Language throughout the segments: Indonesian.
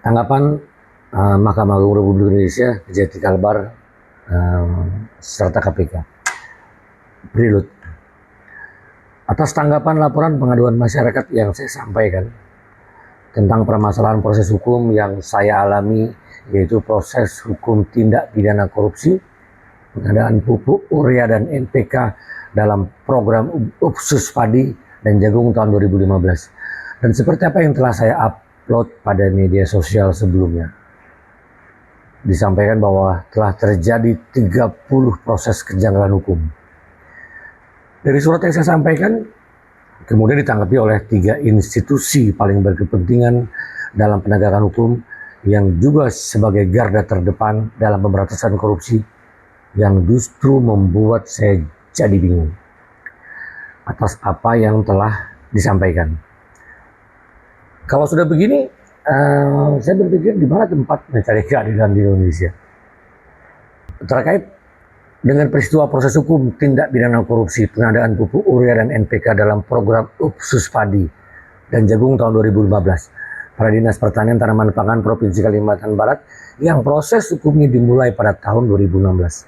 Tanggapan Mahkamah Agung Republik Indonesia, Kejati Kalbar, serta KPK. Prelude. Atas tanggapan laporan pengaduan masyarakat yang saya sampaikan tentang permasalahan proses hukum yang saya alami, yaitu proses hukum tindak pidana korupsi, pengadaan pupuk, urea, dan NPK dalam program Upsus Padi dan Jagung tahun 2015. Dan seperti apa yang telah saya upload pada media sosial sebelumnya, disampaikan bahwa telah terjadi 30 proses kejanggalan hukum. Dari surat yang saya sampaikan, kemudian ditanggapi oleh 3 institusi paling berkepentingan dalam penegakan hukum yang juga sebagai garda terdepan dalam pemberantasan korupsi, yang justru membuat saya jadi bingung atas apa yang telah disampaikan. Kalau sudah begini, saya berpikir di mana tempat mencari keadilan di Indonesia terkait dengan peristiwa proses hukum tindak pidana korupsi pengadaan pupuk urea dan NPK dalam program Upsus Padi dan Jagung tahun 2015 pada Dinas Pertanian Tanaman Pangan Provinsi Kalimantan Barat, yang proses hukumnya dimulai pada tahun 2016.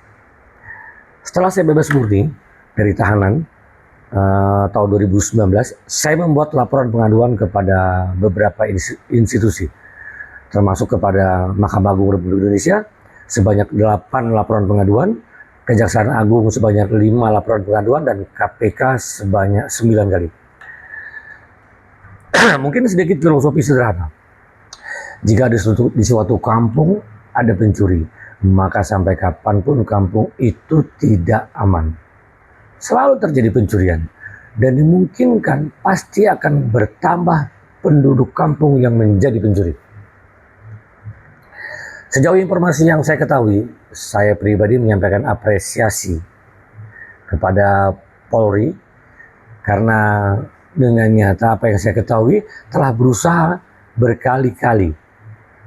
Setelah saya bebas murni dari tahanan tahun 2019, saya membuat laporan pengaduan kepada beberapa institusi, termasuk kepada Mahkamah Agung Republik Indonesia sebanyak 8 laporan pengaduan, Kejaksaan Agung sebanyak 5 laporan pengaduan, dan KPK sebanyak 9 kali. Mungkin sedikit filosofi sederhana. Jika di suatu kampung ada pencuri, maka sampai kapanpun kampung itu tidak aman. Selalu terjadi pencurian, dan dimungkinkan pasti akan bertambah penduduk kampung yang menjadi pencuri. Sejauh informasi yang saya ketahui, saya pribadi menyampaikan apresiasi kepada Polri karena dengan nyata apa yang saya ketahui telah berusaha berkali-kali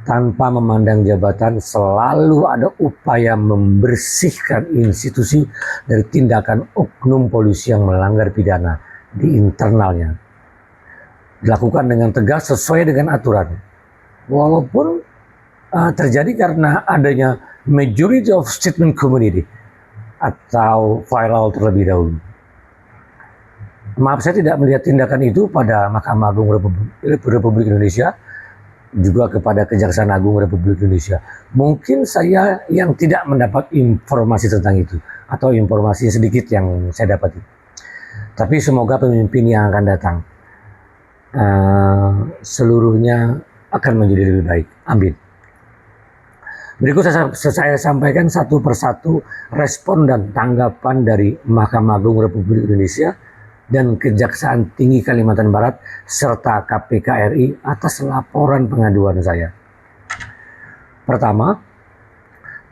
tanpa memandang jabatan, selalu ada upaya membersihkan institusi dari tindakan oknum polisi yang melanggar pidana di internalnya. Dilakukan dengan tegas sesuai dengan aturan. Walaupun terjadi karena adanya majority of statement community atau viral terlebih dahulu. Maaf, saya tidak melihat tindakan itu pada Mahkamah Agung Republik Indonesia, juga kepada Kejaksaan Agung Republik Indonesia. Mungkin saya yang tidak mendapat informasi tentang itu, atau informasi sedikit yang saya dapati. Tapi semoga pemimpin yang akan datang seluruhnya akan menjadi lebih baik. Amin. Berikut saya sampaikan satu persatu respon dan tanggapan dari Mahkamah Agung Republik Indonesia dan Kejaksaan Tinggi Kalimantan Barat serta KPK RI atas laporan pengaduan saya. Pertama,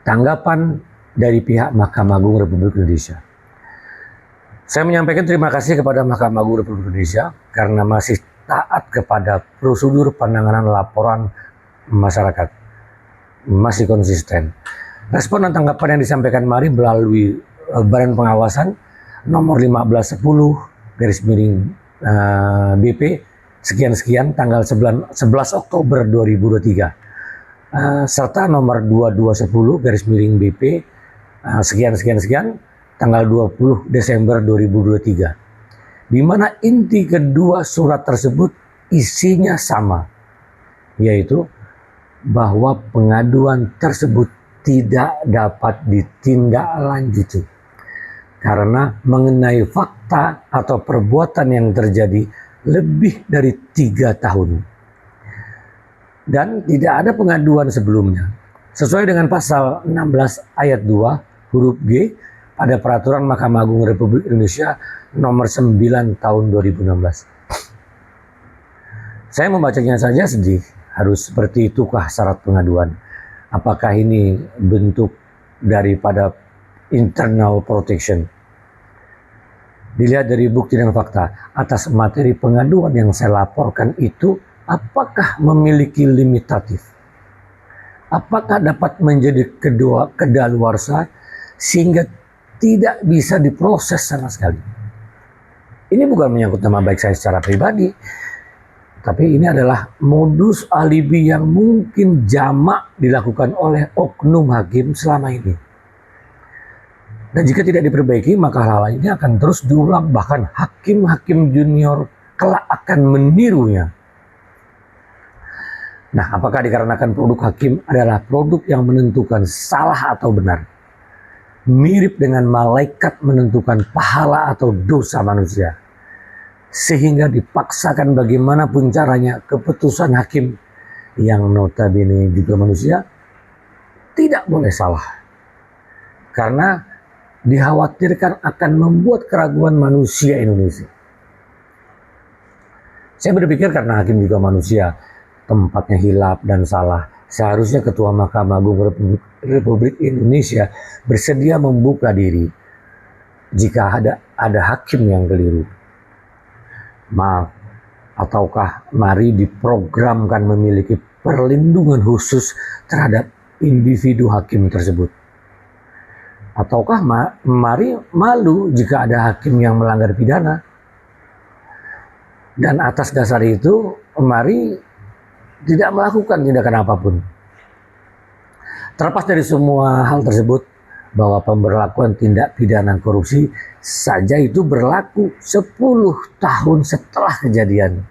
tanggapan dari pihak Mahkamah Agung Republik Indonesia. Saya menyampaikan terima kasih kepada Mahkamah Agung Republik Indonesia karena masih taat kepada prosedur penanganan laporan masyarakat. Masih konsisten. Respon dan tanggapan yang disampaikan mari melalui Badan Pengawasan nomor 1510 BP sekian-sekian tanggal 11 Oktober 2023 serta nomor 2210 BP sekian-sekian tanggal 20 Desember 2023, di mana inti kedua surat tersebut isinya sama, yaitu bahwa pengaduan tersebut tidak dapat ditindaklanjuti karena mengenai fakta atau perbuatan yang terjadi lebih dari 3 tahun dan tidak ada pengaduan sebelumnya sesuai dengan pasal 16 ayat 2 huruf G pada Peraturan Mahkamah Agung Republik Indonesia nomor 9 tahun 2016. Saya membacanya saja sedih. Harus seperti itukah syarat pengaduan? Apakah ini bentuk daripada internal protection? Dilihat dari bukti dan fakta atas materi pengaduan yang saya laporkan itu, apakah memiliki limitatif? Apakah dapat menjadi kedaluarsa sehingga tidak bisa diproses sama sekali? Ini bukan menyangkut nama baik saya secara pribadi. Tapi ini adalah modus alibi yang mungkin jamak dilakukan oleh oknum hakim selama ini. Dan jika tidak diperbaiki, maka hal ini akan terus diulang, bahkan hakim-hakim junior kelak akan menirunya. Nah, apakah dikarenakan produk hakim adalah produk yang menentukan salah atau benar? Mirip dengan malaikat menentukan pahala atau dosa manusia. Sehingga dipaksakan bagaimanapun caranya keputusan hakim yang notabene juga manusia tidak boleh salah. Karena dikhawatirkan akan membuat keraguan manusia Indonesia. Saya berpikir karena hakim juga manusia, tempatnya hilaf dan salah. Seharusnya Ketua Mahkamah Agung Republik Indonesia bersedia membuka diri jika ada hakim yang keliru. Maaf, ataukah mari diprogramkan memiliki perlindungan khusus terhadap individu hakim tersebut. Ataukah mari malu jika ada hakim yang melanggar pidana. Dan atas dasar itu, mari tidak melakukan tindakan apapun. Terlepas dari semua hal tersebut, bahwa pemberlakuan tindak pidana korupsi saja itu berlaku 10 tahun setelah kejadian.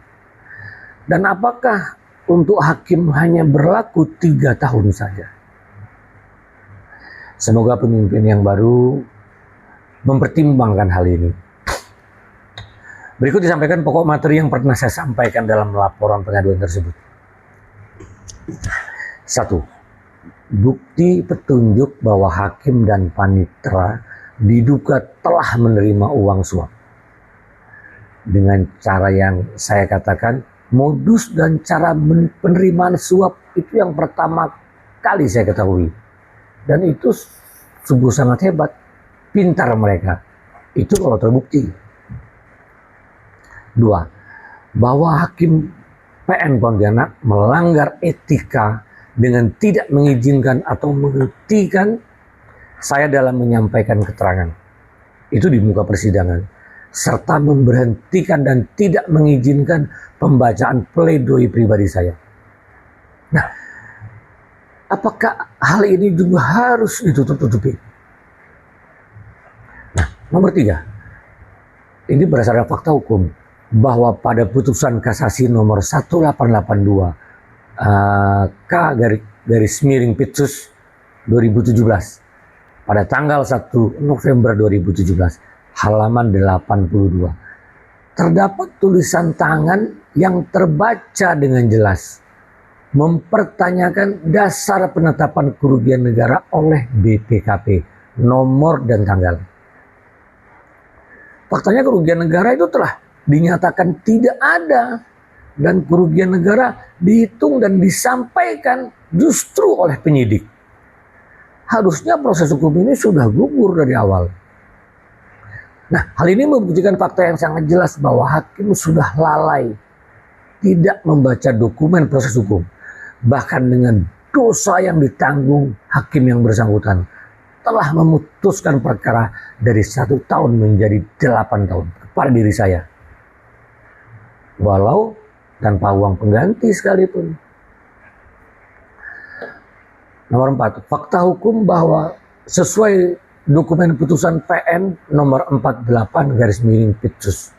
Dan apakah untuk hakim hanya berlaku 3 tahun saja? Semoga pemimpin yang baru mempertimbangkan hal ini. Berikut disampaikan pokok materi yang pernah saya sampaikan dalam laporan pengaduan tersebut. 1. Bukti petunjuk bahwa hakim dan panitera diduga telah menerima uang suap. Dengan cara yang saya katakan, modus dan cara penerimaan suap itu yang pertama kali saya ketahui. Dan itu sungguh sangat hebat, pintar mereka. Itu kalau terbukti. 2. Bahwa hakim PN Pontianak melanggar etika dengan tidak mengizinkan atau menghentikan saya dalam menyampaikan keterangan. Itu di muka persidangan. Serta memberhentikan dan tidak mengizinkan pembacaan pledoi pribadi saya. Nah, apakah hal ini juga harus ditutup-tutupi? Nah, nomor 3. Ini berdasarkan fakta hukum bahwa pada putusan kasasi nomor 1882 K/Pitsus 2017 pada tanggal 1 November 2017 halaman 82 terdapat tulisan tangan yang terbaca dengan jelas mempertanyakan dasar penetapan kerugian negara oleh BPKP, nomor dan tanggal. Faktanya kerugian negara itu telah dinyatakan tidak ada. Dan kerugian negara dihitung dan disampaikan justru oleh penyidik. Harusnya proses hukum ini sudah gugur dari awal. Nah, hal ini membuktikan fakta yang sangat jelas bahwa hakim sudah lalai, tidak membaca dokumen proses hukum. Bahkan dengan dosa yang ditanggung hakim yang bersangkutan telah memutuskan perkara dari 1 tahun menjadi 8 tahun kepada diri saya. Walau tanpa uang pengganti sekalipun. Nomor 4, fakta hukum bahwa sesuai dokumen putusan PN nomor 48/Pitsus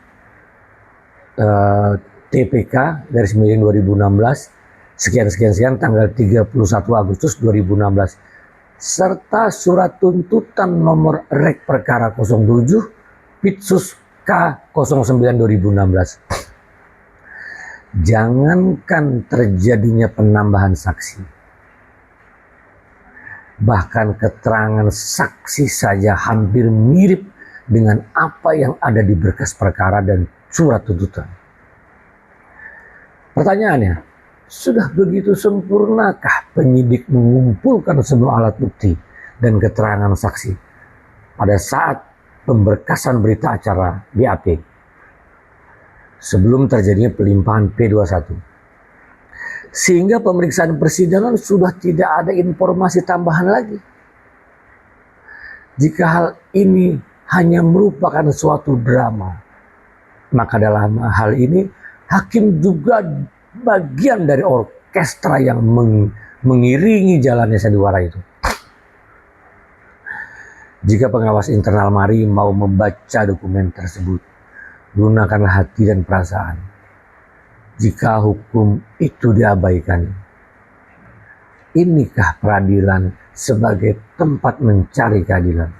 TPK /2016 sekian tanggal 31 Agustus 2016 serta surat tuntutan nomor rek perkara 07 Pitsus K09/2016. Jangankan terjadinya penambahan saksi, bahkan keterangan saksi saja hampir mirip dengan apa yang ada di berkas perkara dan surat tuntutan. Pertanyaannya, sudah begitu sempurnakah penyidik mengumpulkan semua alat bukti dan keterangan saksi pada saat pemberkasan berita acara BAP? Sebelum terjadinya pelimpahan P21. Sehingga pemeriksaan persidangan sudah tidak ada informasi tambahan lagi. Jika hal ini hanya merupakan suatu drama, maka dalam hal ini Hakim juga bagian dari orkestra yang mengiringi jalannya sandiwara itu. Jika pengawas internal MARI mau membaca dokumen tersebut, gunakanlah hati dan perasaan. Jika hukum itu diabaikan, inikah peradilan sebagai tempat mencari keadilan?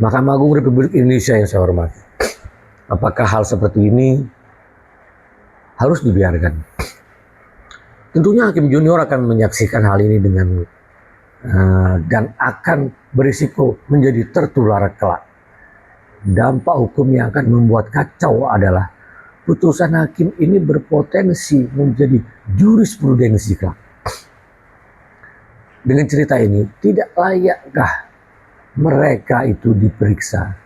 Mahkamah Agung Republik Indonesia yang saya hormati, apakah hal seperti ini harus dibiarkan? Tentunya hakim junior akan menyaksikan hal ini dan akan berisiko menjadi tertular kelak. Dampak hukum yang akan membuat kacau adalah putusan hakim ini berpotensi menjadi jurisprudensi kelak. Dengan cerita ini, tidak layakkah mereka itu diperiksa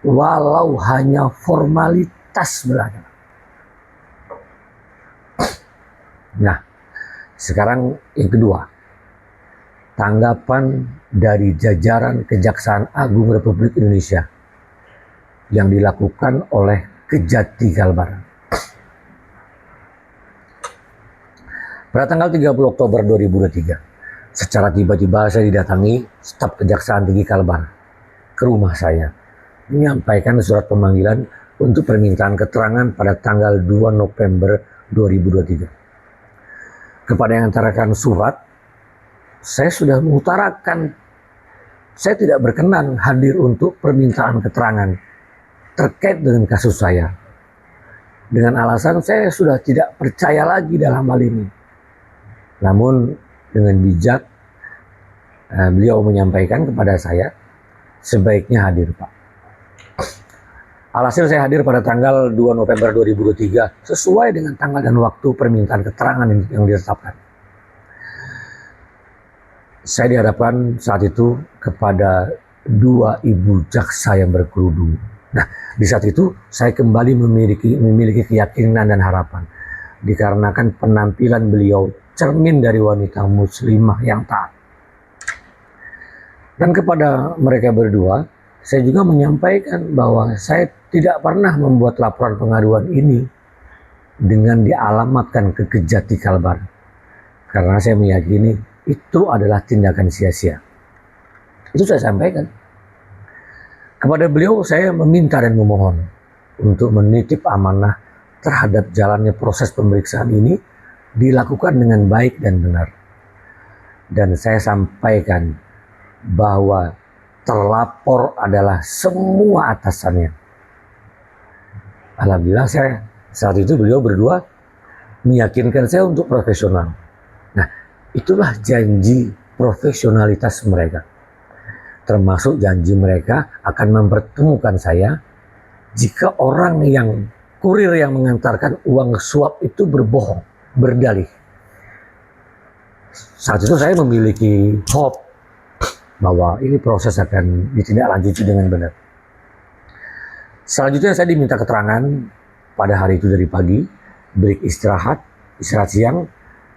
walau hanya formalitas belaka? Nah, sekarang yang kedua, tanggapan dari jajaran Kejaksaan Agung Republik Indonesia yang dilakukan oleh Kejati Kalbar. Pada tanggal 30 Oktober 2023, secara tiba-tiba saya didatangi staf Kejaksaan Tinggi Kalbar ke rumah saya, menyampaikan surat pemanggilan untuk permintaan keterangan pada tanggal 2 November 2023. Kepada yang antarakan surat, saya sudah mengutarakan saya tidak berkenan hadir untuk permintaan keterangan terkait dengan kasus saya. Dengan alasan saya sudah tidak percaya lagi dalam hal ini. Namun dengan bijak beliau menyampaikan kepada saya sebaiknya hadir, Pak. Alhasil saya hadir pada tanggal 2 November 2023 sesuai dengan tanggal dan waktu permintaan keterangan yang ditetapkan. Saya dihadapkan saat itu kepada dua ibu jaksa yang berkerudung. Nah, di saat itu saya kembali memiliki keyakinan dan harapan dikarenakan penampilan beliau cermin dari wanita muslimah yang taat. Dan kepada mereka berdua, saya juga menyampaikan bahwa saya tidak pernah membuat laporan pengaduan ini dengan dialamatkan ke Kejati Kalbar. Karena saya meyakini itu adalah tindakan sia-sia. Itu saya sampaikan. Kepada beliau saya meminta dan memohon untuk menitip amanah terhadap jalannya proses pemeriksaan ini dilakukan dengan baik dan benar. Dan saya sampaikan bahwa terlapor adalah semua atasannya. Alhamdulillah saat itu beliau berdua meyakinkan saya untuk profesional. Nah, itulah janji profesionalitas mereka. Termasuk janji mereka akan mempertemukan saya jika kurir yang mengantarkan uang suap itu berbohong, berdalih. Saat itu saya memiliki hope bahwa ini proses akan ditindaklanjuti dengan benar. Selanjutnya saya diminta keterangan pada hari itu dari pagi, break istirahat siang,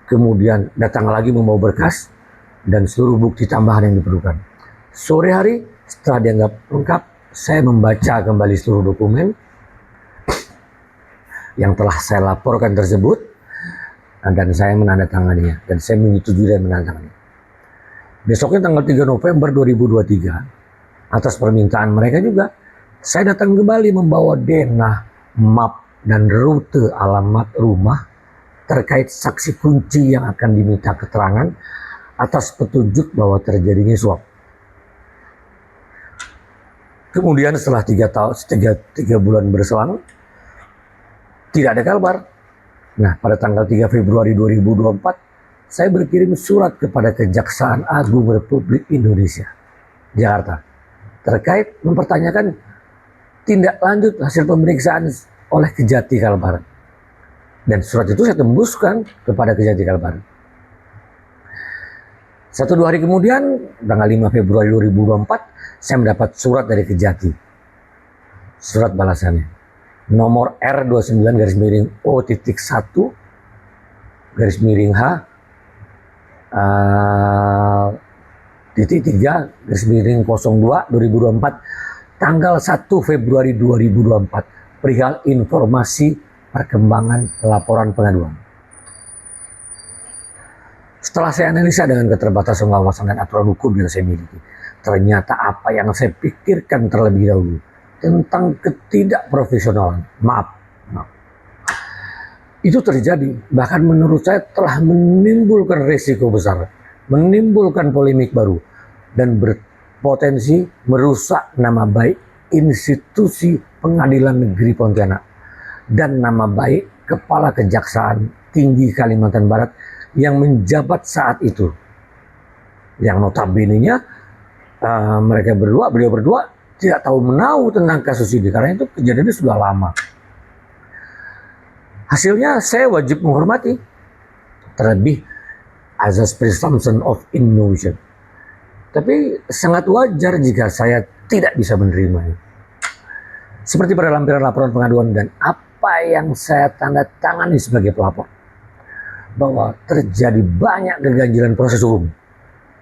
kemudian datang lagi membawa berkas dan seluruh bukti tambahan yang diperlukan. Sore hari setelah dianggap lengkap, saya membaca kembali seluruh dokumen yang telah saya laporkan tersebut dan saya menandatanganinya dan saya menyetujui dan menandatangani. Besoknya tanggal 3 November 2023, atas permintaan mereka juga, saya datang kembali membawa denah, map, dan rute alamat rumah terkait saksi kunci yang akan diminta keterangan atas petunjuk bahwa terjadinya suap. Kemudian setelah 3 bulan berselang, tidak ada kabar. Nah, pada tanggal 3 Februari 2024, saya berkirim surat kepada Kejaksaan Agung Republik Indonesia, Jakarta, terkait mempertanyakan tindak lanjut hasil pemeriksaan oleh Kejati Kalbar. Dan surat itu saya tembuskan kepada Kejati Kalbar. 1-2 hari kemudian, tanggal 5 Februari 2024, saya mendapat surat dari Kejati. Surat balasannya, nomor R29-O.1-H -3/02/2024 tanggal 1 Februari 2024 perihal informasi perkembangan laporan pengaduan. Setelah saya analisa dengan keterbatasan wawasan dan aturan hukum yang saya miliki, ternyata apa yang saya pikirkan terlebih dahulu tentang ketidakprofesionalan, maaf, itu terjadi. Bahkan menurut saya telah menimbulkan resiko besar, menimbulkan polemik baru, dan berpotensi merusak nama baik institusi Pengadilan Negeri Pontianak dan nama baik Kepala Kejaksaan Tinggi Kalimantan Barat yang menjabat saat itu, yang notabene-nya beliau berdua tidak tahu menahu tentang kasus ini karena itu kejadiannya sudah lama. Hasilnya saya wajib menghormati, terlebih azas presumption of innocence. Tapi sangat wajar jika saya tidak bisa menerimanya. Seperti pada lampiran laporan pengaduan dan apa yang saya tanda tangani sebagai pelapor, bahwa terjadi banyak keganjilan proses hukum.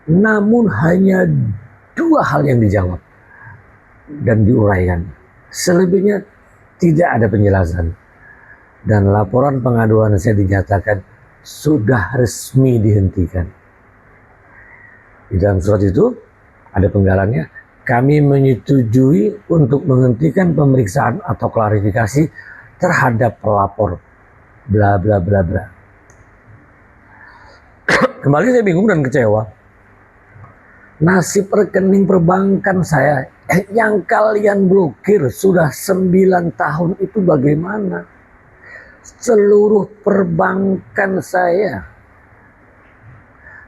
Namun hanya 2 hal yang dijawab dan diuraikan. Selebihnya tidak ada penjelasan. Dan laporan pengaduan saya dinyatakan sudah resmi dihentikan. Di dalam surat itu ada penggalannya, kami menyetujui untuk menghentikan pemeriksaan atau klarifikasi terhadap pelapor bla bla bla bla. Kembali saya bingung dan kecewa. Nasib rekening perbankan saya yang kalian blokir sudah 9 tahun itu bagaimana? Seluruh perbankan saya,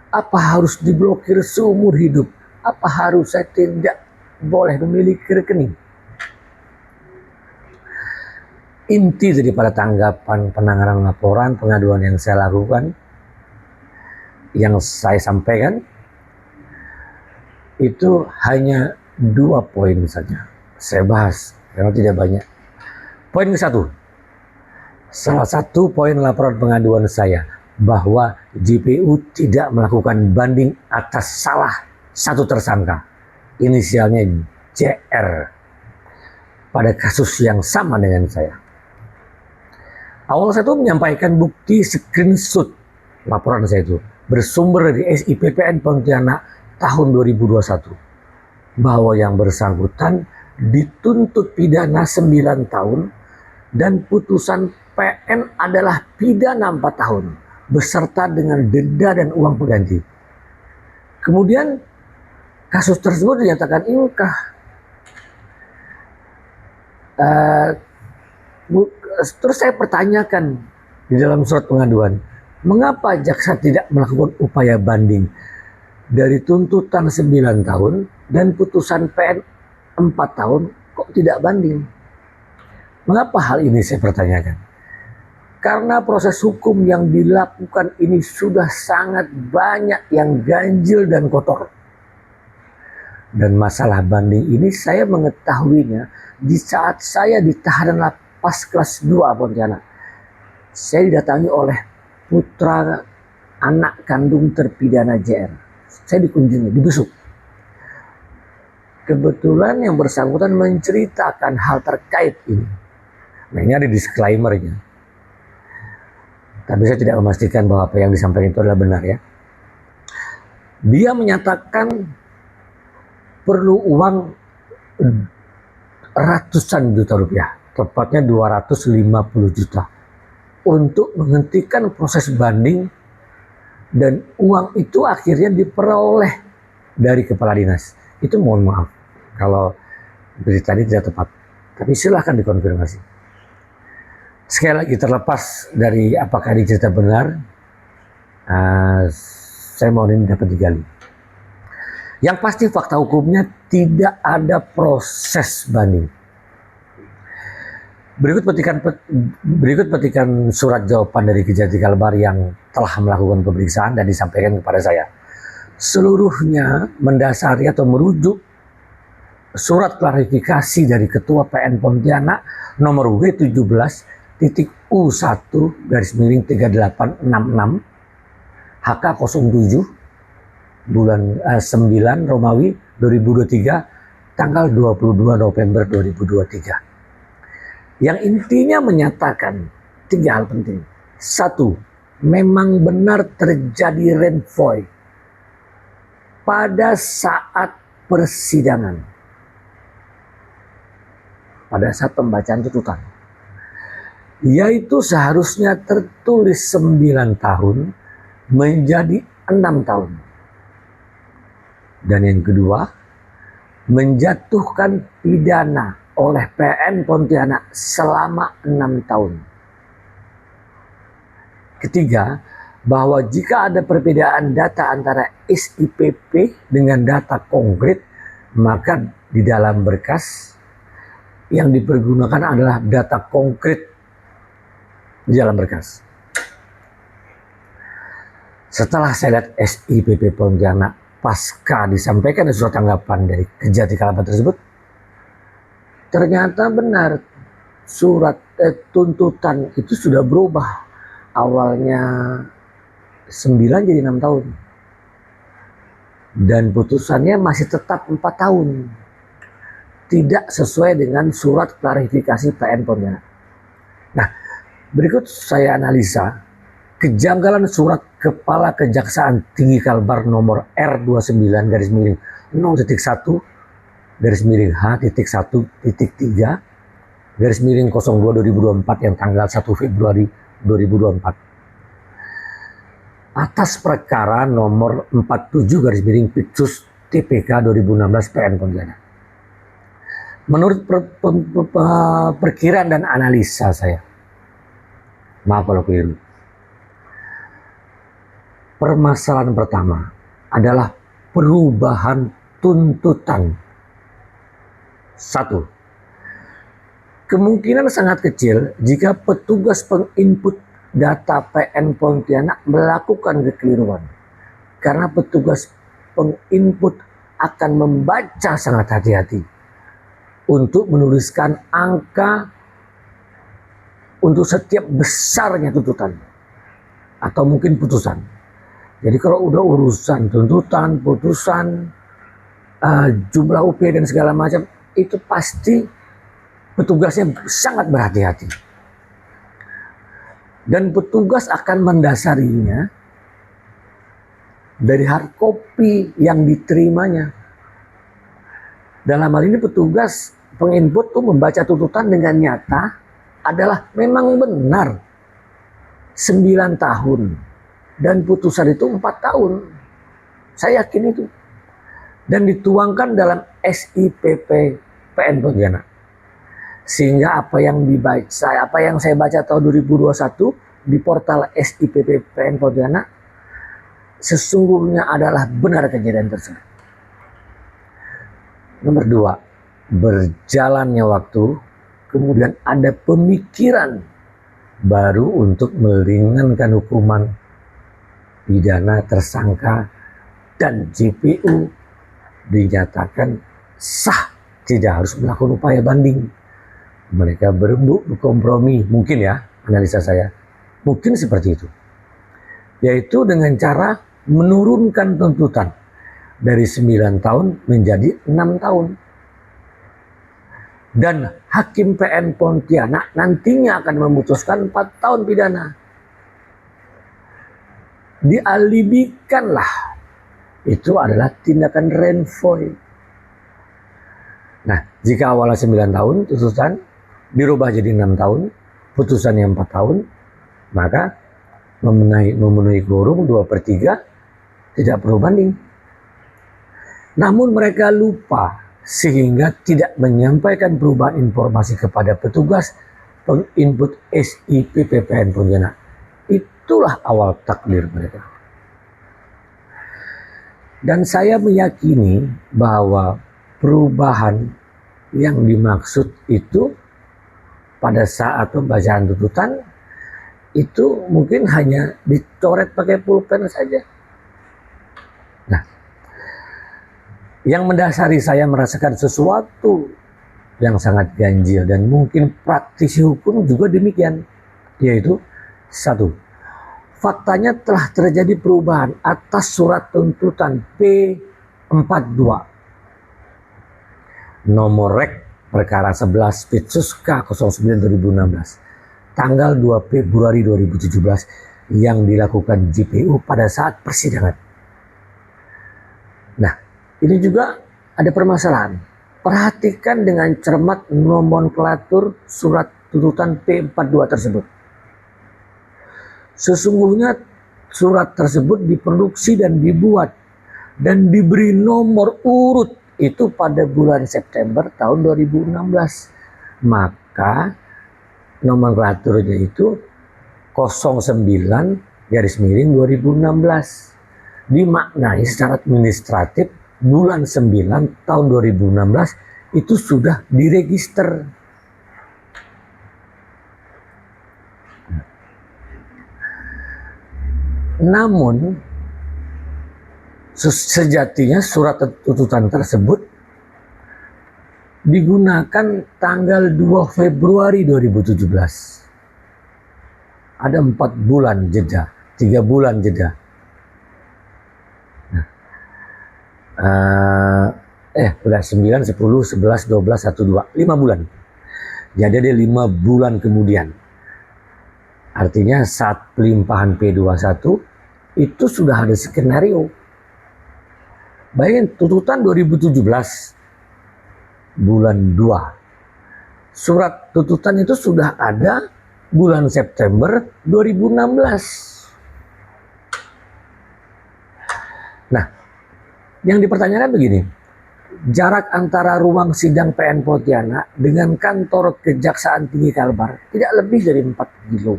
apa harus diblokir seumur hidup? Apa harus saya tidak boleh memiliki rekening? Inti daripada tanggapan penanganan laporan pengaduan yang saya lakukan, yang saya sampaikan, itu hanya 2 poin saja. Saya bahas karena tidak banyak. Poin ke-1, salah satu poin laporan pengaduan saya bahwa JPU tidak melakukan banding atas salah satu tersangka, inisialnya JR, pada kasus yang sama dengan saya. Awal saya itu menyampaikan bukti screenshot laporan saya itu bersumber dari SIPPN Pontianak tahun 2021 bahwa yang bersangkutan dituntut pidana 9 tahun dan putusan PN adalah pidana 4 tahun beserta dengan denda dan uang pengganti. Kemudian kasus tersebut dinyatakan ingkrah. Terus saya pertanyakan di dalam surat pengaduan, mengapa jaksa tidak melakukan upaya banding dari tuntutan 9 tahun dan putusan PN 4 tahun, kok tidak banding? Mengapa hal ini saya pertanyakan? Karena proses hukum yang dilakukan ini sudah sangat banyak yang ganjil dan kotor. Dan masalah banding ini saya mengetahuinya di saat saya di tahanan lapas kelas 2 Pontianak. Saya didatangi oleh putra anak kandung terpidana JR. Saya dikunjungi, dibesuk. Kebetulan yang bersangkutan menceritakan hal terkait ini. Nah, ini ada disclaimer-nya. Tapi saya tidak memastikan bahwa apa yang disampaikan itu adalah benar ya. Dia menyatakan perlu uang ratusan juta rupiah, tepatnya 250 juta untuk menghentikan proses banding, dan uang itu akhirnya diperoleh dari kepala dinas. Itu mohon maaf kalau berita ini tidak tepat, tapi silahkan dikonfirmasi. Sekali lagi, terlepas dari apakah ini cerita benar, saya mohon ini dapat digali. Yang pasti fakta hukumnya tidak ada proses banding. Berikut petikan surat jawaban dari Kejati Kalbar yang telah melakukan pemeriksaan dan disampaikan kepada saya. Seluruhnya mendasari atau merujuk surat klarifikasi dari Ketua PN Pontianak nomor W17.U1-3866 HK07 bulan 9 Romawi 2023 tanggal 22 November 2023. yang intinya menyatakan 3 hal penting. 1, memang benar terjadi renvoy pada saat persidangan, pada saat pembacaan tuntutan, yaitu seharusnya tertulis 9 tahun menjadi 6 tahun. Dan yang kedua, menjatuhkan pidana oleh PN Pontianak selama 6 tahun. Ketiga, bahwa jika ada perbedaan data antara SIPP dengan data konkret, maka di dalam berkas yang dipergunakan adalah data konkret di dalam berkas. Setelah saya lihat SIPP Pontianak pasca disampaikan surat tanggapan dari Kejati Kalapa tersebut, ternyata benar surat tuntutan itu sudah berubah. Awalnya 9 jadi 6 tahun. Dan putusannya masih tetap 4 tahun. Tidak sesuai dengan surat klarifikasi PN Pontianak. Nah, berikut saya analisa kejanggalan surat Kepala Kejaksaan Tinggi Kalbar nomor R29-H-1.3/02/2024 yang tanggal 1 Februari 2024 atas perkara nomor 47/Pitsus TPK 2016 PN Pontianak. Menurut perkiraan dan analisa saya, maaf kalau keliru, permasalahan pertama adalah perubahan tuntutan. 1. Kemungkinan sangat kecil jika petugas penginput data PN Pontianak melakukan kekeliruan, karena petugas penginput akan membaca sangat hati-hati untuk menuliskan angka untuk setiap besarnya tuntutan atau mungkin putusan. Jadi kalau udah urusan tuntutan, putusan, jumlah UP dan segala macam, itu pasti petugasnya sangat berhati-hati. Dan petugas akan mendasarinya dari hard copy yang diterimanya. Dalam hal ini petugas penginput tuh membaca tuntutan dengan nyata adalah memang benar 9 tahun dan putusan itu 4 tahun. Saya yakin itu. Dan dituangkan dalam SIPP PN Pontianak. Sehingga apa yang saya baca tahun 2021 di portal SIPP PN Pontianak sesungguhnya adalah benar kejadian tersebut. Nomor 2, berjalannya waktu, kemudian ada pemikiran baru untuk meringankan hukuman pidana tersangka dan JPU dinyatakan sah, tidak harus melakukan upaya banding. Mereka berkompromi, mungkin ya, analisa saya, mungkin seperti itu. Yaitu dengan cara menurunkan tuntutan dari 9 tahun menjadi 6 tahun. Dan Hakim PN Pontianak nantinya akan memutuskan 4 tahun pidana. Dialibikanlah, itu adalah tindakan renvoy. Nah, jika awalnya 9 tahun tuntutan dirubah jadi 6 tahun, putusannya 4 tahun, maka memenuhi quorum 2/3 tidak perlu banding. Namun mereka lupa sehingga tidak menyampaikan perubahan informasi kepada petugas penginput SIPP PN Pontianak. Itulah awal takdir mereka. Dan saya meyakini bahwa perubahan yang dimaksud itu pada saat pembacaan tuntutan itu mungkin hanya dicoret pakai pulpen saja. Nah, yang mendasari saya merasakan sesuatu yang sangat ganjil dan mungkin praktisi hukum juga demikian, yaitu 1, faktanya telah terjadi perubahan atas surat tuntutan P42 nomor rek perkara 11 Pitsus K09 2016 tanggal 2 Februari 2017 yang dilakukan JPU pada saat persidangan. Nah, ini juga ada permasalahan. Perhatikan dengan cermat nomenklatur surat tuntutan P42 tersebut. Sesungguhnya surat tersebut diproduksi dan dibuat dan diberi nomor urut itu pada bulan September tahun 2016. Maka nomenklaturnya itu 09/2016. Dimaknai secara administratif bulan 9 tahun 2016 itu sudah diregister. Namun sejatinya surat tuntutan tersebut digunakan tanggal 2 Februari 2017. Ada 4 bulan jeda, 3 bulan jeda. Udah 9, 10, 11, 12, 1, 2, 5 bulan. Jadi ada 5 bulan kemudian. Artinya saat pelimpahan P21 itu sudah ada skenario. Bayangin tuntutan 2017 bulan 2. Surat tuntutan itu sudah ada bulan September 2016. Nah, yang dipertanyakan begini. Jarak antara ruang sidang PN Pontianak dengan kantor Kejaksaan Tinggi Kalbar tidak lebih dari 4 kilo.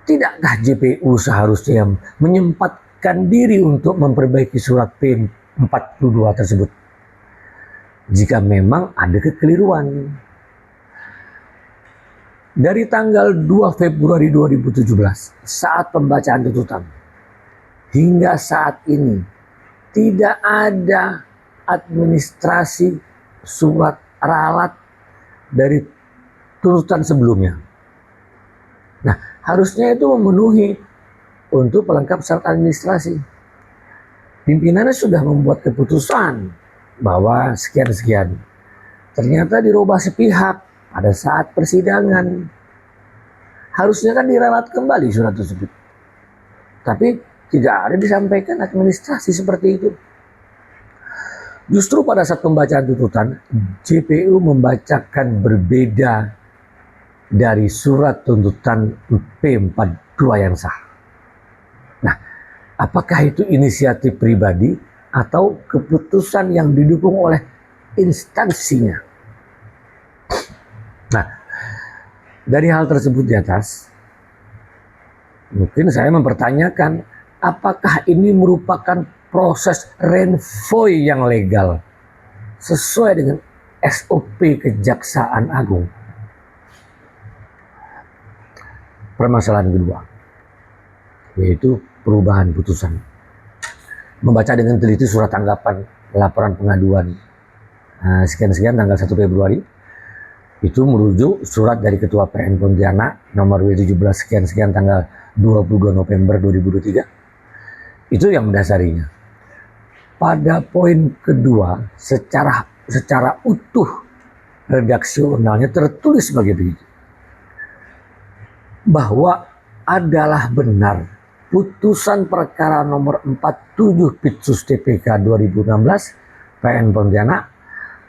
Tidakkah JPU seharusnya menyempatkan diri untuk memperbaiki surat P42 tersebut? Jika memang ada kekeliruan. Dari tanggal 2 Februari 2017 saat pembacaan tuntutan hingga saat ini tidak ada administrasi surat ralat dari tuntutan sebelumnya. Nah, harusnya itu memenuhi untuk pelengkap syarat administrasi. Pimpinannya sudah membuat keputusan bahwa sekian-sekian. Ternyata dirubah sepihak pada saat persidangan. Harusnya kan diralat kembali surat tersebut. Tapi tidak ada disampaikan administrasi seperti itu. Justru pada saat pembacaan tuntutan, JPU membacakan berbeda dari surat tuntutan P42 yang sah. Nah, apakah itu inisiatif pribadi atau keputusan yang didukung oleh instansinya? Nah, dari hal tersebut di atas, mungkin saya mempertanyakan apakah ini merupakan proses renvoy yang legal sesuai dengan SOP Kejaksaan Agung. Permasalahan kedua, yaitu perubahan putusan. Membaca dengan teliti surat tanggapan laporan pengaduan sekian-sekian tanggal 1 Februari, itu merujuk surat dari Ketua PN Pontianak nomor W17 sekian-sekian tanggal 22 November 2023. Itu yang mendasarinya. Pada poin kedua, secara utuh redaksionalnya tertulis sebagai begini. Bahwa adalah benar putusan perkara nomor 47 Pitsus TPK 2016 PN Pontianak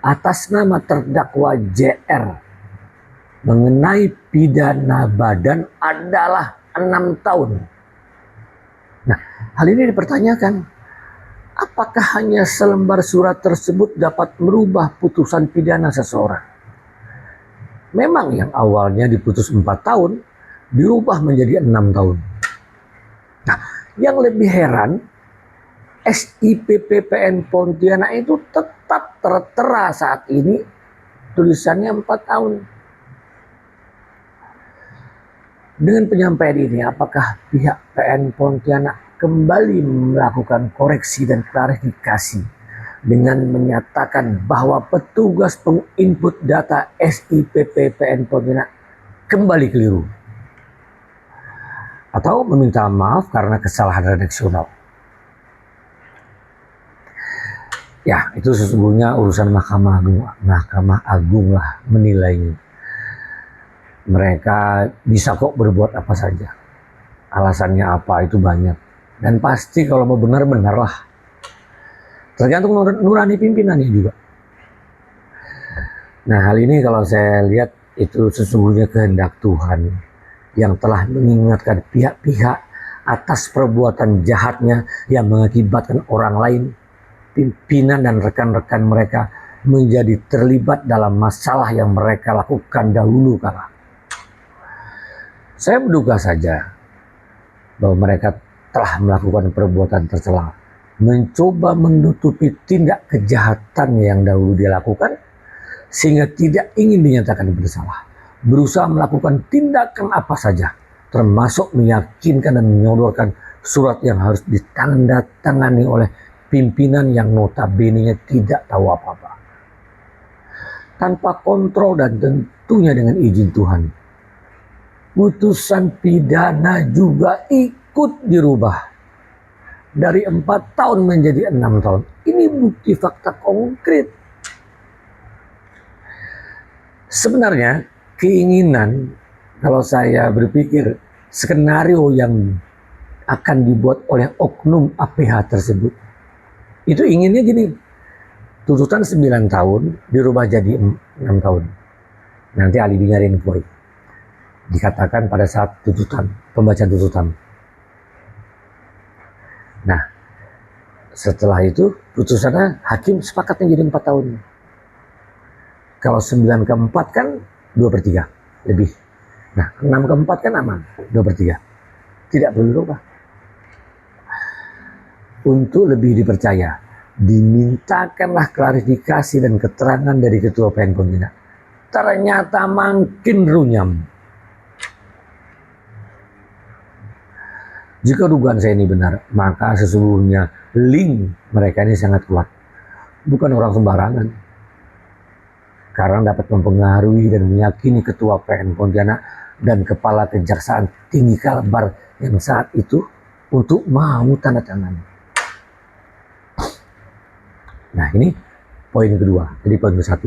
atas nama terdakwa JR mengenai pidana badan adalah 6 tahun. Nah, hal ini dipertanyakan. Apakah hanya selembar surat tersebut dapat merubah putusan pidana seseorang? Memang yang awalnya diputus 4 tahun, dirubah menjadi 6 tahun. Nah, yang lebih heran, SIPP PN Pontianak itu tetap tertera saat ini tulisannya 4 tahun. Dengan penyampaian ini, apakah pihak PN Pontianak kembali melakukan koreksi dan klarifikasi dengan menyatakan bahwa petugas penginput data SIPP PN Pontianak kembali keliru? Atau meminta maaf karena kesalahan redaksional? Ya, itu itu sesungguhnya urusan Mahkamah Agung lah menilainya. Mereka bisa kok berbuat apa saja. Alasannya apa itu banyak. Dan pasti kalau mau benar-benar lah. Tergantung nurani pimpinannya juga. Nah, hal ini kalau saya lihat itu sesungguhnya kehendak Tuhan yang telah mengingatkan pihak-pihak atas perbuatan jahatnya yang mengakibatkan orang lain, pimpinan dan rekan-rekan mereka menjadi terlibat dalam masalah yang mereka lakukan dahulu kala. Saya menduga saja bahwa mereka telah melakukan perbuatan tercela, mencoba menutupi tindak kejahatan yang dahulu dia lakukan, sehingga tidak ingin dinyatakan bersalah, berusaha melakukan tindakan apa saja, termasuk meyakinkan dan menyodorkan surat yang harus ditandatangani oleh pimpinan yang notabene tidak tahu apa-apa. Tanpa kontrol dan tentunya dengan izin Tuhan, putusan pidana juga ikut dirubah dari 4 tahun menjadi 6 tahun. Ini bukti fakta konkret. Sebenarnya keinginan, kalau saya berpikir skenario yang akan dibuat oleh oknum APH tersebut, itu inginnya gini, tuntutan 9 tahun dirubah jadi 6 tahun. Nanti alibinya renvoy. Dikatakan pada saat pembacaan tuntutan. Nah, setelah itu putusannya hakim sepakatnya jadi 4 tahun. Kalau 9 ke 4 kan 2/3 lebih. Nah, 6 ke 4 kan aman, 2/3. Tidak perlu dirubah. Untuk lebih dipercaya, dimintakanlah klarifikasi dan keterangan dari Ketua PN Pontianak. Ternyata makin runyam. Jika dugaan saya ini benar, maka sesungguhnya link mereka ini sangat kuat. Bukan orang sembarangan. Karena dapat mempengaruhi dan meyakini Ketua PN Pontianak dan Kepala Kejaksaan Tinggi Kalbar yang saat itu untuk mau tanda tangan. Nah, ini poin kedua. Jadi poin ke-1.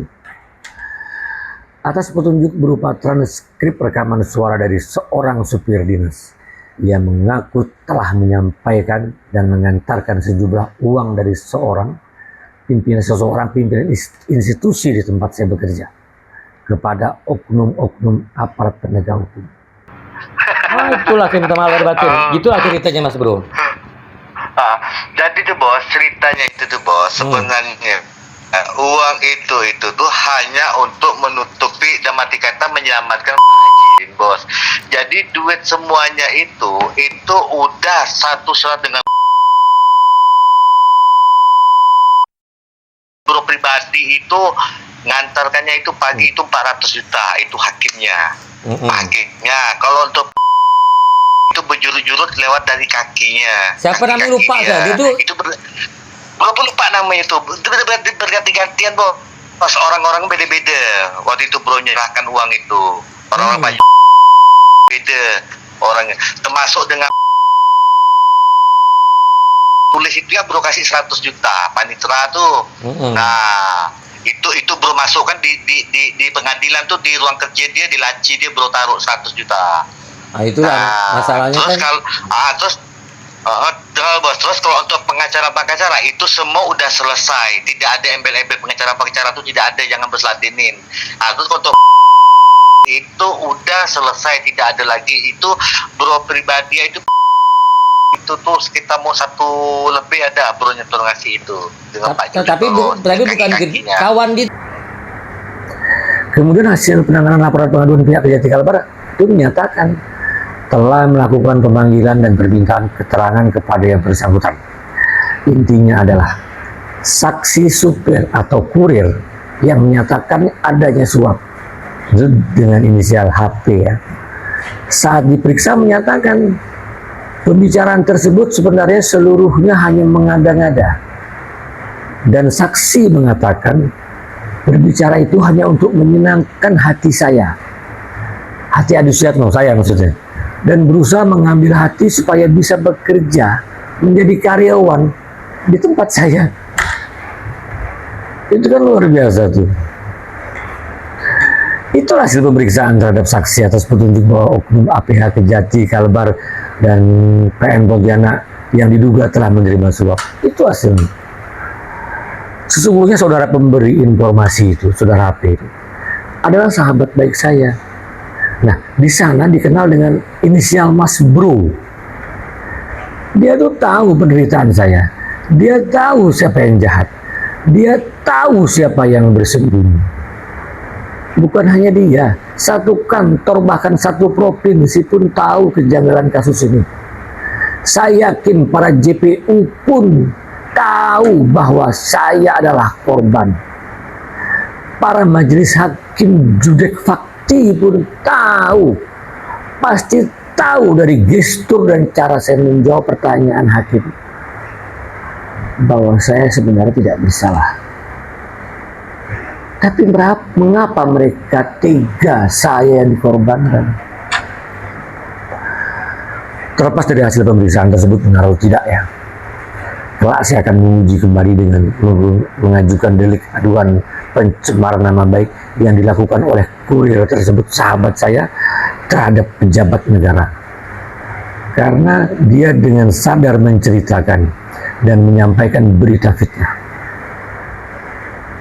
Atas petunjuk berupa transkrip rekaman suara dari seorang supir dinas yang mengaku telah menyampaikan dan mengantarkan sejumlah uang dari seseorang pimpinan institusi di tempat saya bekerja kepada oknum-oknum aparat penegak hukum. Itulah saya minta maaf lahir batin. Gitulah ceritanya Mas Bro. Jadi tuh bos, ceritanya itu tuh bos, sebenarnya uang itu tuh hanya untuk menutupi dan mati kata menyelamatkan Haji bos. Jadi duit semuanya itu udah satu surat dengan bro pribadi itu ngantarkannya itu pagi itu 400 juta itu hakimnya. Hakimnya kalau untuk itu berjurut-jurut lewat dari kakinya. Siapa namanya lupa saya itu bro lupa namanya itu berganti-gantian bos. Pas orang-orang beda-beda waktu itu bro nyerahkan uang itu orang-orang beda orangnya termasuk dengan tulis itu ya bro kasih 100 juta panitera tuh. Nah itu bro masukkan di pengadilan tuh di ruang kerja dia di laci dia bro taruh 100 juta. Nah itulah masalahnya terus kan. Terus kalau untuk pengacara itu semua udah selesai, tidak ada embel-embel pengacara itu tidak ada, jangan berselatinin. Terus untuk itu udah selesai, tidak ada lagi. Itu bro pribadi itu tuh sekitar mau 1 lebih ada bro nyetor ngasih itu dengan Pak Juli. Tapi bukan kawan di. Kemudian hasil penanganan laporan pengaduan pihak Kejati Kalbar itu menyatakan telah melakukan pemanggilan dan permintaan keterangan kepada yang bersangkutan. Intinya adalah saksi supir atau kurir yang menyatakan adanya suap itu dengan inisial HP ya. Saat diperiksa menyatakan pembicaraan tersebut sebenarnya seluruhnya hanya mengada-ngada. Dan saksi mengatakan berbicara itu hanya untuk menyenangkan hati saya. Hati Adi Suyatno, saya maksudnya. Dan berusaha mengambil hati supaya bisa bekerja menjadi karyawan di tempat saya. Itu kan luar biasa tuh. Itulah hasil pemeriksaan terhadap saksi atas petunjuk bahwa oknum APH Kejati Kalbar dan PN Pontianak yang diduga telah menerima suap. Itu hasilnya. Sesungguhnya saudara pemberi informasi itu, saudara HP itu, adalah sahabat baik saya. Nah, di sana dikenal dengan inisial Mas Bro. Dia tuh tahu penderitaan saya. Dia tahu siapa yang jahat. Dia tahu siapa yang bersembunyi. Bukan hanya dia, satu kantor bahkan satu provinsi pun tahu kejanggalan kasus ini. Saya yakin para JPU pun tahu bahwa saya adalah korban. Para majelis hakim judek fakti pun tahu. Pasti tahu dari gestur dan cara saya menjawab pertanyaan hakim bahwa saya sebenarnya tidak bersalah. Tapi mengapa mereka tega saya yang dikorbankan? Terlepas dari hasil pemeriksaan tersebut benar atau tidak ya, kelak saya akan menguji kembali dengan mengajukan delik aduan pencemaran nama baik yang dilakukan oleh kurir tersebut sahabat saya terhadap pejabat negara. Karena dia dengan sadar menceritakan dan menyampaikan berita fitnah.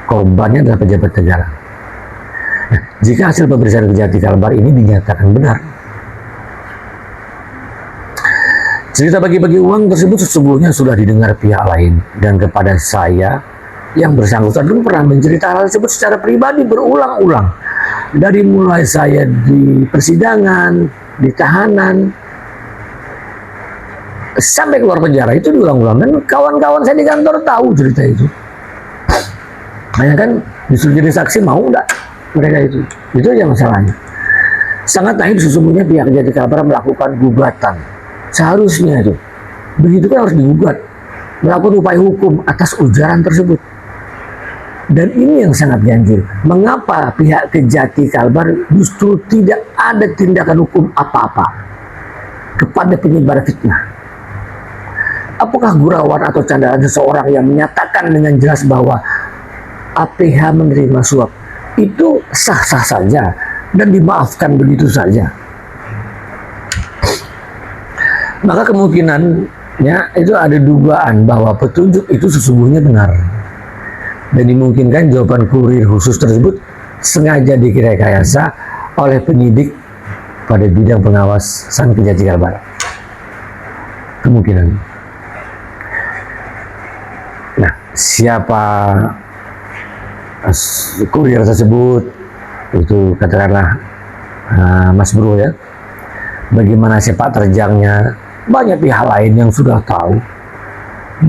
Korbannya adalah pejabat negara. Nah, jika hasil pemeriksaan Kejati Kalbar ini dinyatakan benar, cerita bagi-bagi uang tersebut sesungguhnya sudah didengar pihak lain, dan kepada saya yang bersangkutan dulu pernah menceritakan hal tersebut secara pribadi berulang-ulang. Dari mulai saya di persidangan, di tahanan, sampai keluar penjara itu diulang-ulang, dan kawan-kawan saya di kantor tahu cerita itu. Hanya kan disuruh jadi saksi mau enggak mereka itu aja masalahnya. Sangat naif sesungguhnya pihak Kejati Kalbar melakukan gugatan. Seharusnya itu begitu kan harus digugat, melakukan upaya hukum atas ujaran tersebut. Dan ini yang sangat ganjil. Mengapa pihak Kejati Kalbar justru tidak ada tindakan hukum apa-apa kepada penyebar fitnah? Apakah gurauan atau candaan seseorang yang menyatakan dengan jelas bahwa APH menerima suap itu sah-sah saja dan dimaafkan begitu saja? Maka kemungkinannya itu ada dugaan bahwa petunjuk itu sesungguhnya benar, dan dimungkinkan jawaban kurir khusus tersebut sengaja direkayasa oleh penyidik pada bidang pengawasan Kejati Kalbar. Kemungkinan. Nah, siapa kurir tersebut, itu katakanlah Mas Bro ya, bagaimana sepak terjangnya, banyak pihak lain yang sudah tahu.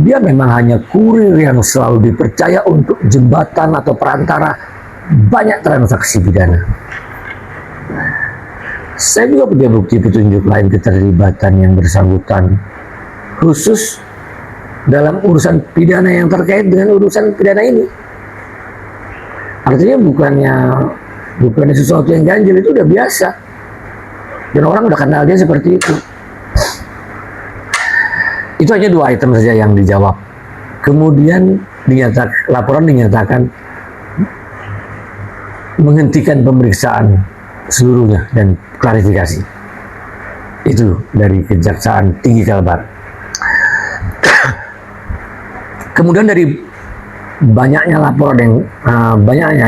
Dia memang hanya kurir yang selalu dipercaya untuk jembatan atau perantara banyak transaksi pidana. Saya juga punya bukti petunjuk lain keterlibatan yang bersangkutan, khusus dalam urusan pidana yang terkait dengan urusan pidana ini. Artinya bukannya sesuatu yang ganjil, itu udah biasa. Dan orang udah kenal dia seperti itu. Itu hanya 2 item saja yang dijawab. Kemudian laporan dinyatakan menghentikan pemeriksaan seluruhnya dan klarifikasi. Itu dari Kejaksaan Tinggi Kalbar. Kemudian dari banyaknya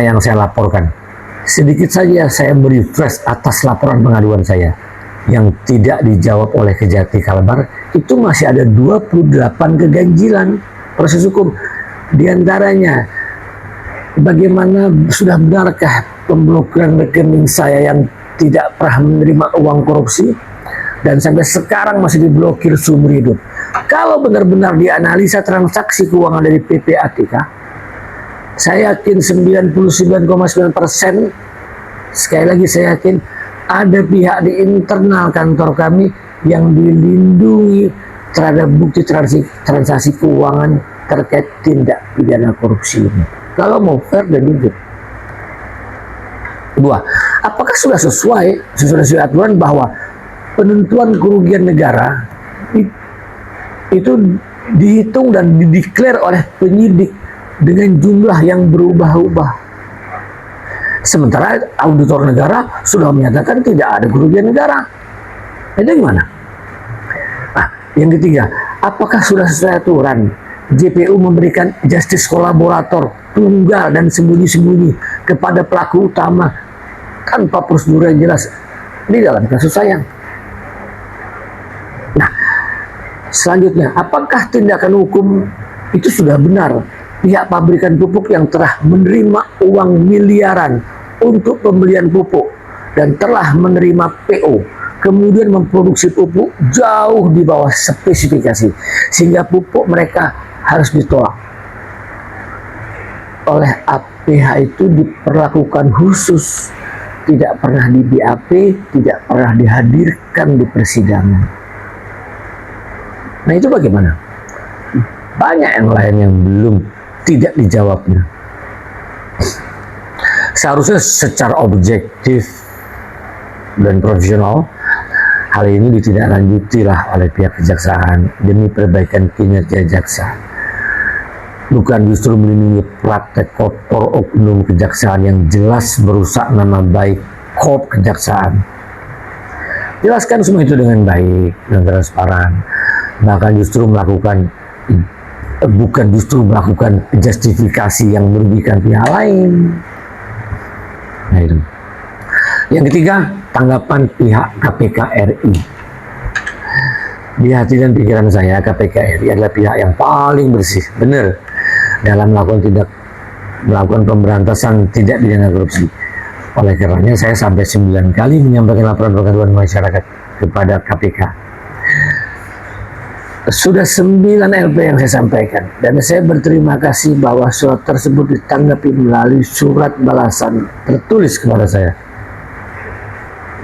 yang saya laporkan, sedikit saja saya beri flash atas laporan pengaduan saya yang tidak dijawab oleh Kejati Kalbar. Itu masih ada 28 keganjilan proses hukum. Di antaranya, bagaimana sudah benarkah pemblokiran rekening saya yang tidak pernah menerima uang korupsi dan sampai sekarang masih diblokir seumur hidup. Kalau benar-benar dianalisa transaksi keuangan dari PPATK, saya yakin 99,9%, sekali lagi saya yakin ada pihak di internal kantor kami yang dilindungi terhadap bukti transaksi keuangan terkait tindak pidana korupsi ini. Kalau mau fair dan jujur. Kedua, apakah sudah sesuai aturan bahwa penentuan kerugian negara itu dihitung dan dideklar oleh penyidik dengan jumlah yang berubah-ubah. Sementara auditor negara sudah menyatakan tidak ada kerugian negara. Itu gimana? Nah, yang ketiga, apakah sudah sesuai aturan JPU memberikan justice kolaborator tunggal dan sembunyi-sembunyi kepada pelaku utama tanpa prosedur yang jelas di dalam kasus Sayang? Nah, selanjutnya, apakah tindakan hukum itu sudah benar pihak pabrikan pupuk yang telah menerima uang miliaran untuk pembelian pupuk dan telah menerima PO kemudian memproduksi pupuk jauh di bawah spesifikasi sehingga pupuk mereka harus ditolak oleh APH itu diperlakukan khusus, tidak pernah di BAP, tidak pernah dihadirkan di persidangan. Nah, itu bagaimana? Banyak yang lain yang belum tidak dijawabnya. Seharusnya secara objektif dan profesional hal ini ditindaklanjutilah oleh pihak kejaksaan demi perbaikan kinerja jaksa, bukan justru melindungi praktek kotor oknum kejaksaan yang jelas merusak nama baik kop kejaksaan. Jelaskan semua itu dengan baik dan transparan, bahkan justru melakukan bukan justru melakukan justifikasi yang merugikan pihak lain. Nah, itu. Yang ketiga, tanggapan pihak KPK RI. Di hati dan pikiran saya, KPK RI adalah pihak yang paling bersih, benar, dalam melakukan pemberantasan tidak pidana korupsi. Oleh karenanya saya sampai 9 kali menyampaikan laporan pengaduan masyarakat kepada KPK. Sudah 9 LP yang saya sampaikan, dan saya berterima kasih bahwa surat tersebut ditanggapi melalui surat balasan tertulis kepada saya.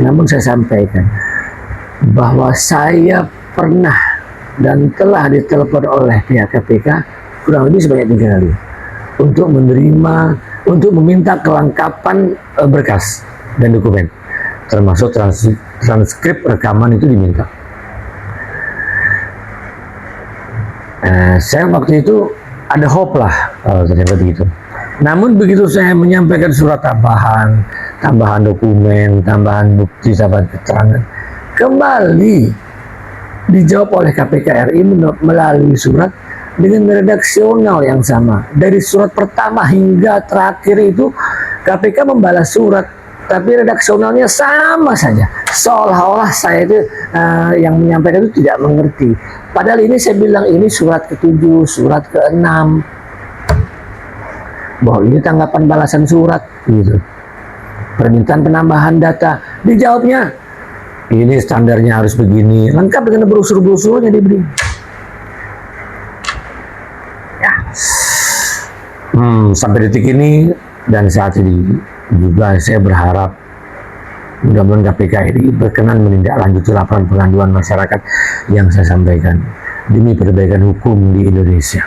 Namun saya sampaikan bahwa saya pernah dan telah ditelepon oleh pihak KPK kurang lebih sebanyak 3 kali untuk meminta kelengkapan berkas dan dokumen, termasuk transkrip rekaman itu diminta. Saya waktu itu ada hope lah ternyata begitu. Namun begitu saya menyampaikan surat tambahan dokumen, tambahan bukti, tambahan keterangan, kembali dijawab oleh KPK RI melalui surat dengan redaksional yang sama. Dari surat pertama hingga terakhir itu KPK membalas surat, tapi redaksionalnya sama saja, seolah-olah saya itu yang menyampaikan itu tidak mengerti. Padahal ini saya bilang ini surat ke-7, surat ke-6, bahwa ini tanggapan balasan surat gitu, permintaan penambahan data. Dijawabnya ini standarnya harus begini, lengkap dengan brosur-brosurnya diberi. Ya. Sampai detik ini dan saat ini juga saya berharap mudah-mudahan KPK ini berkenan menindaklanjuti laporan pengaduan masyarakat yang saya sampaikan demi perbaikan hukum di Indonesia.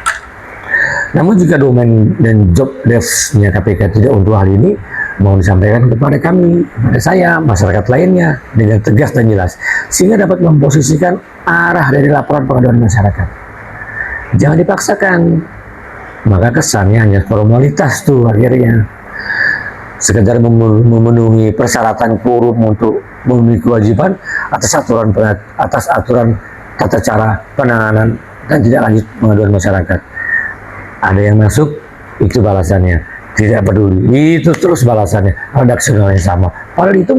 Namun jika domain dan job desk-nya KPK tidak untuk hal ini, mohon disampaikan kepada kami, kepada saya, masyarakat lainnya dengan tegas dan jelas, sehingga dapat memposisikan arah dari laporan pengaduan masyarakat. Jangan dipaksakan, maka kesannya hanya formalitas tuh akhirnya. Sekedar memenuhi persyaratan quorum untuk memenuhi kewajiban atas aturan tata cara penanganan dan tidak lanjut pengaduan masyarakat. Ada yang masuk, itu balasannya. Tidak peduli, itu terus balasannya. Redaksionalnya sama. Padahal itu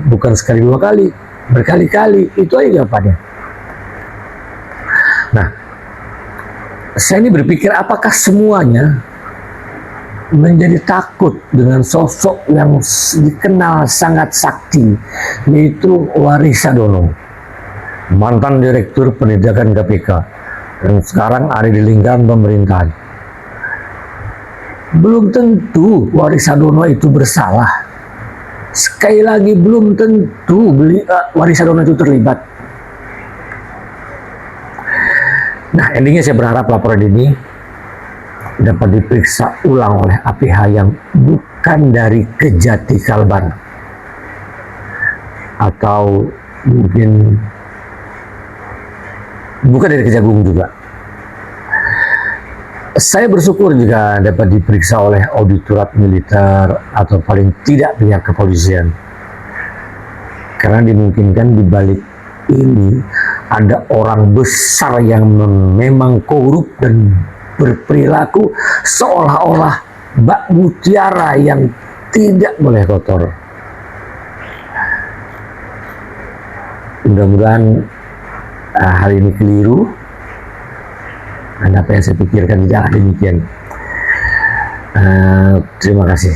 bukan sekali 2 kali, berkali-kali. Itu aja jawabannya. Nah, saya ini berpikir apakah semuanya menjadi takut dengan sosok yang dikenal sangat sakti, yaitu Waris Sadono, mantan Direktur Penindakan KPK, dan sekarang ada di lingkaran pemerintahan. Belum tentu Waris Sadono itu bersalah. Sekali lagi, belum tentu Waris Sadono itu terlibat. Nah, endingnya saya berharap laporan ini dapat diperiksa ulang oleh APH yang bukan dari Kejati Kalbar, atau mungkin bukan dari Kejagung juga. Saya bersyukur jika dapat diperiksa oleh auditorat militer atau paling tidak pihak kepolisian. Karena dimungkinkan di balik ini ada orang besar yang memang korup dan berperilaku seolah-olah bak mutiara yang tidak boleh kotor. Mudah-mudahan hal ini keliru. Dan apa yang saya pikirkan tidaklah demikian. Terima kasih.